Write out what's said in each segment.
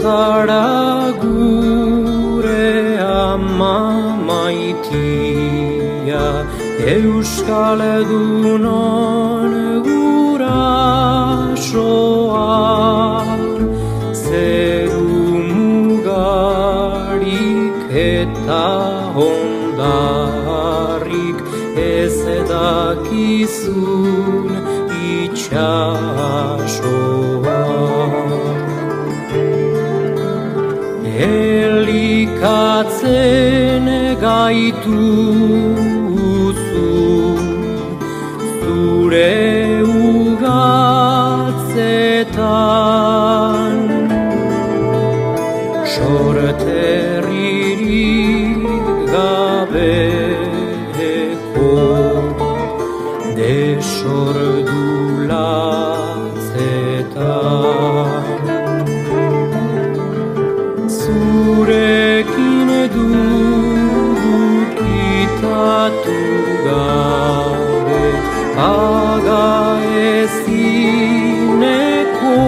Zara gure ama maitia, Euskal Edunon gurasoa, zeru mugarik eta hondarrik ez dakizun itxasoa. Elikatzen gaituzu zure ugatzetan, sorterririk gabeko desordulatzetan. Zurekin dukitatu gabe paga ezineko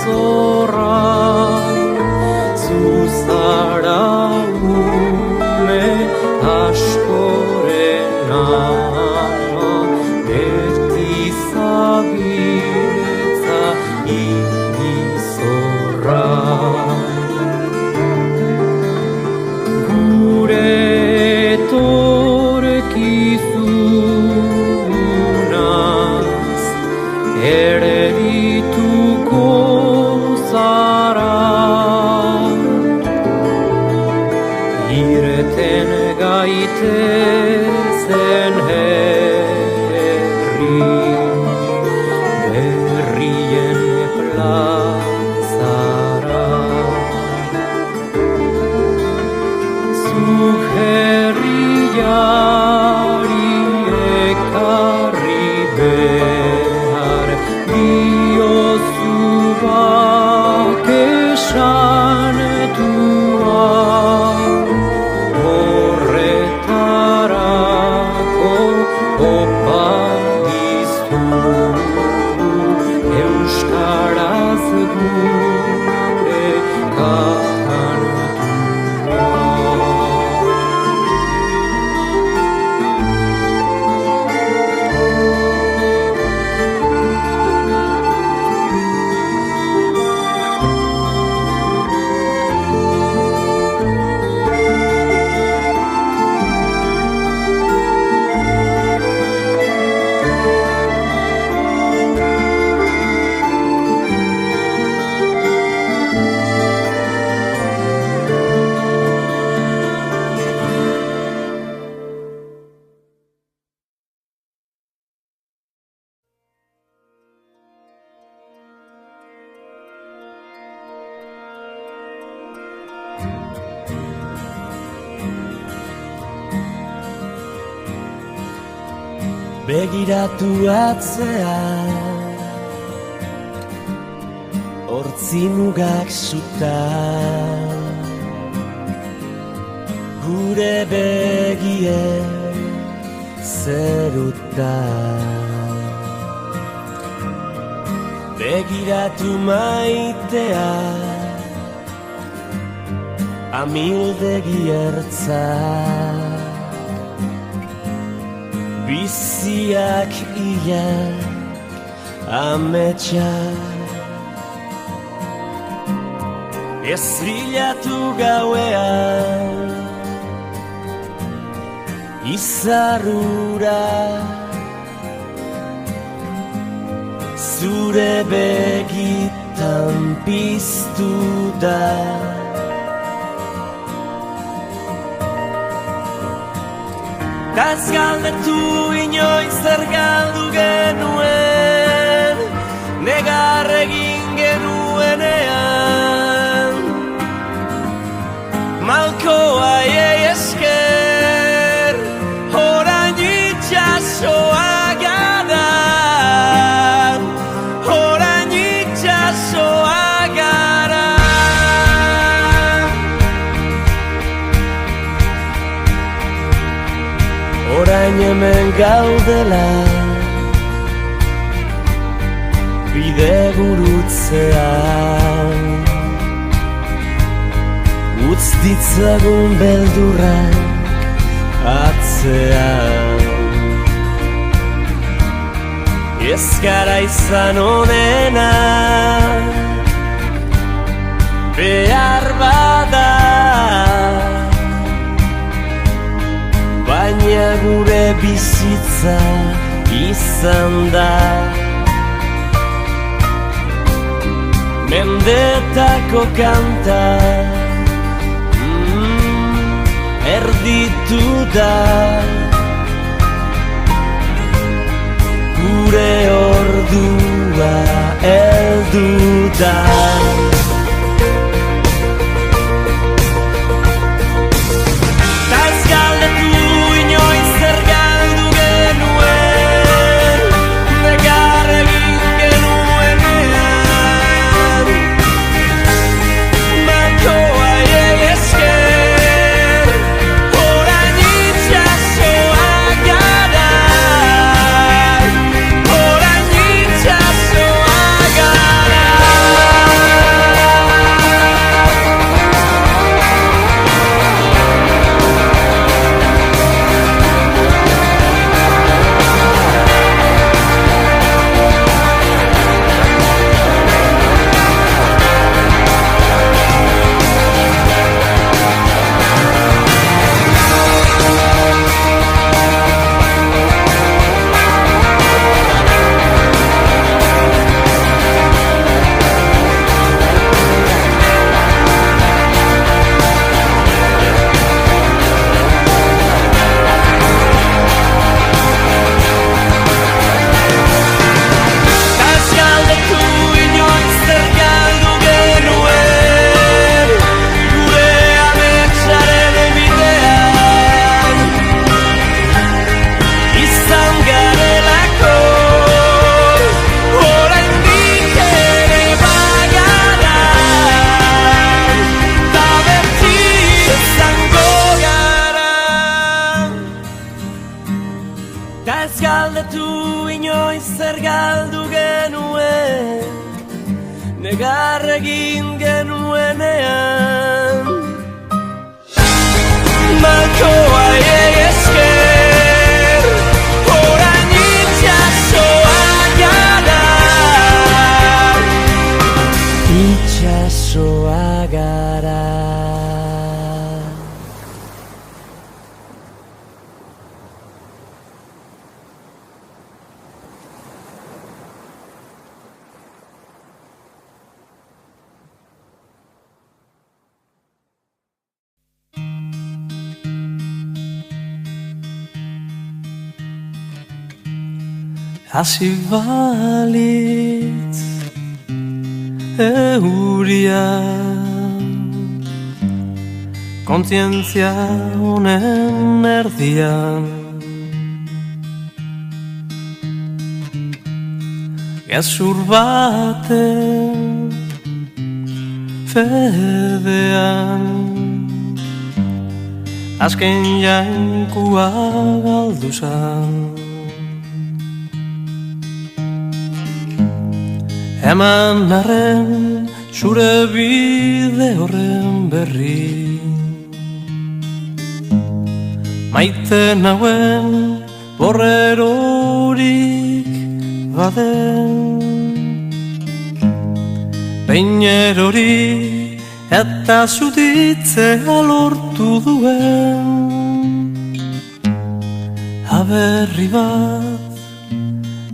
zorra, zuzara ume askoren ama, beti zabiltza izorra. Etorkizunaz eredituko zara, irten gaitezen herri, berrien plazara. Herriari ekarri behar diozu bakesan tua, horretarako opa diztu euskaraz gure kantua. Begiratu atzea, hortzimugak suta, gure begie zeruta. Begiratu maitea, amildegi ertza, biziak iak ametsa. Ez bilatu gauean izarrura, zure begitan piztu da. Ez galdetu inoiz zer galdu genuen, negar egin genuenean. Malkoa eiei esker, orain itxasoa gara, orain itxasoa gara. Orain hemen gaudela, bide gurutzean. Utz ditzagun beldurrak atzean. Ez gara izan onena, behar bada, baina gure bizitza izan da. Mendetako kanta erditu da, gure ordua heldu da. Ta ez galdetu inoiz zer galdu genuen, negar egin genuenean. Malkoa esker, orain itxasoa gara, orain itxasoa gara. Ez galdetu inoiz zer galdu genuen, negar egin genuenean. Malkoa esker, orain itxasoa gara, itxasoa gara. Hasi balitz euria, kontzientzia honen erdian, gezur baten fedean, azken jankua galdu zan. Eman arren zure bide horren berri, maite nauen borrerorik baden, behin erori eta zutitzea lortu duen, aberri bat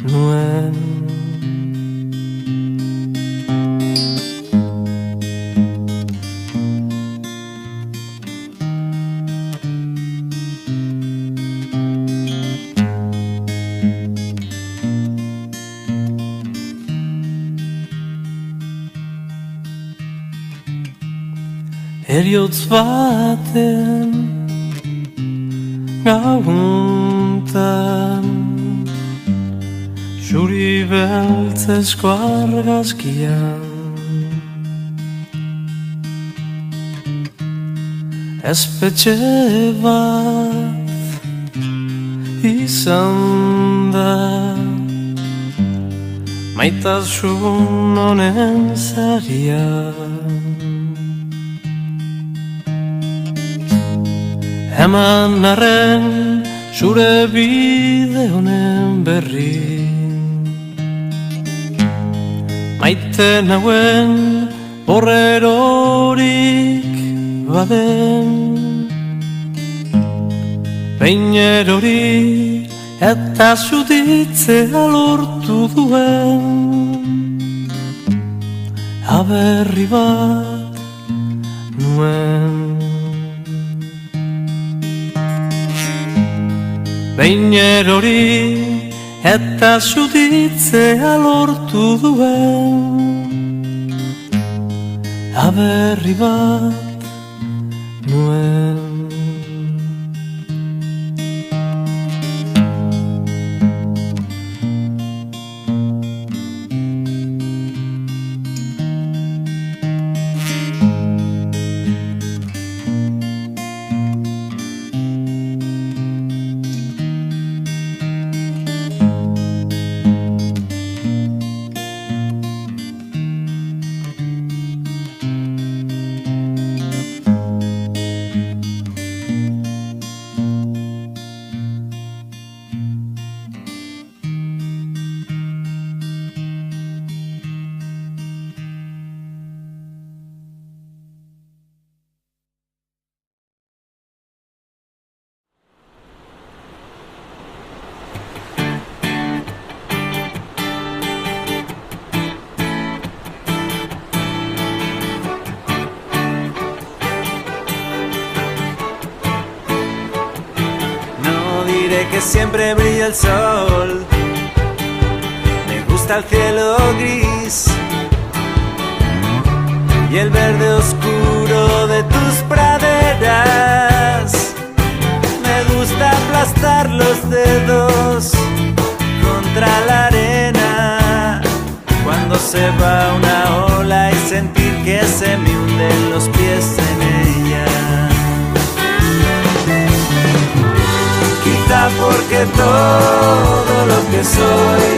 nuen. Heriotz baten gauuntan, zuri beltzezko argazkian, espetxe bat izan da, maitasun honen zaria. Eman arren zure bide honen berri, maite nauen horrerorik baden, behin erori eta zuditzea lortu duen, aberri bat nuen. Behin erori eta zuditzea lortu duen, aberri bat nuen. Que siempre brilla el sol, me gusta el cielo gris y el verde oscuro de tus praderas. Me gusta aplastar los dedos contra la arena cuando se va una ola y sentir que se me hunden los pies en ella. Quizá porque todo lo que soy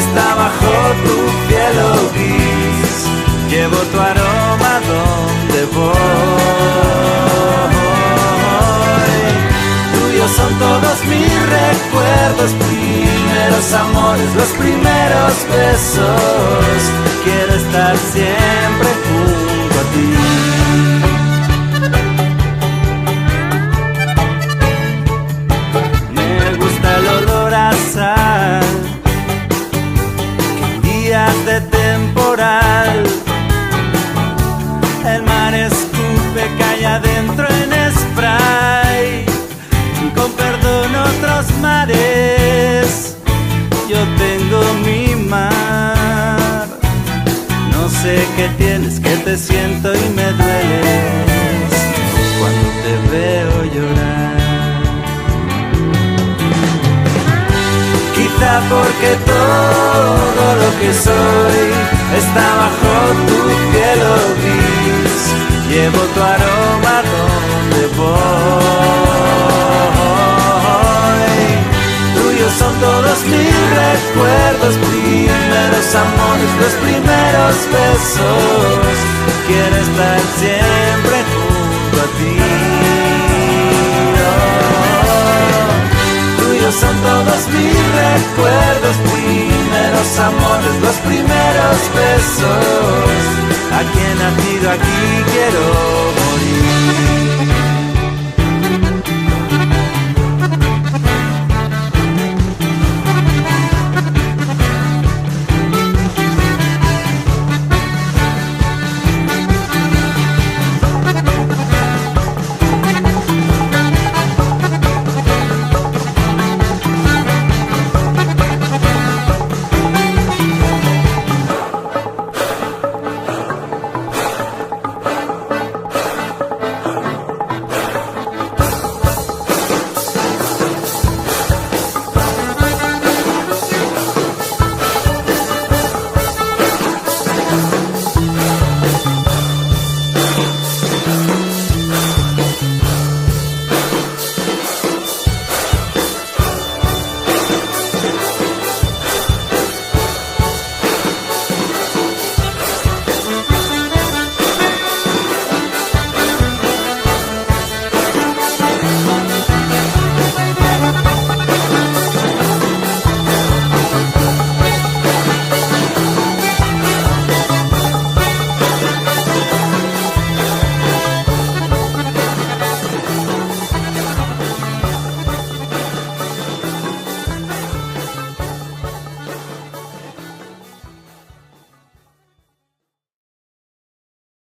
está bajo tu cielo gris. Llevo tu aroma donde voy. Tuyos son todos mis recuerdos, primeros amores, los primeros besos. Quiero estar siempre junto a ti. Que en días de temporal el mar escupe, cae adentro en spray. Con perdón otros mares, yo tengo mi mar. No sé qué tienes, que te siento y me dueles cuando te veo llorar. Quizá porque todo lo que soy está bajo tu cielo gris. Llevo tu aroma donde voy. Tuyos son todos mis recuerdos, primeros amores, los primeros besos. Quiero estar siempre junto a ti. Son todos mis recuerdos, primeros amores, los primeros besos. Aquí he nacido, aquí quiero morir.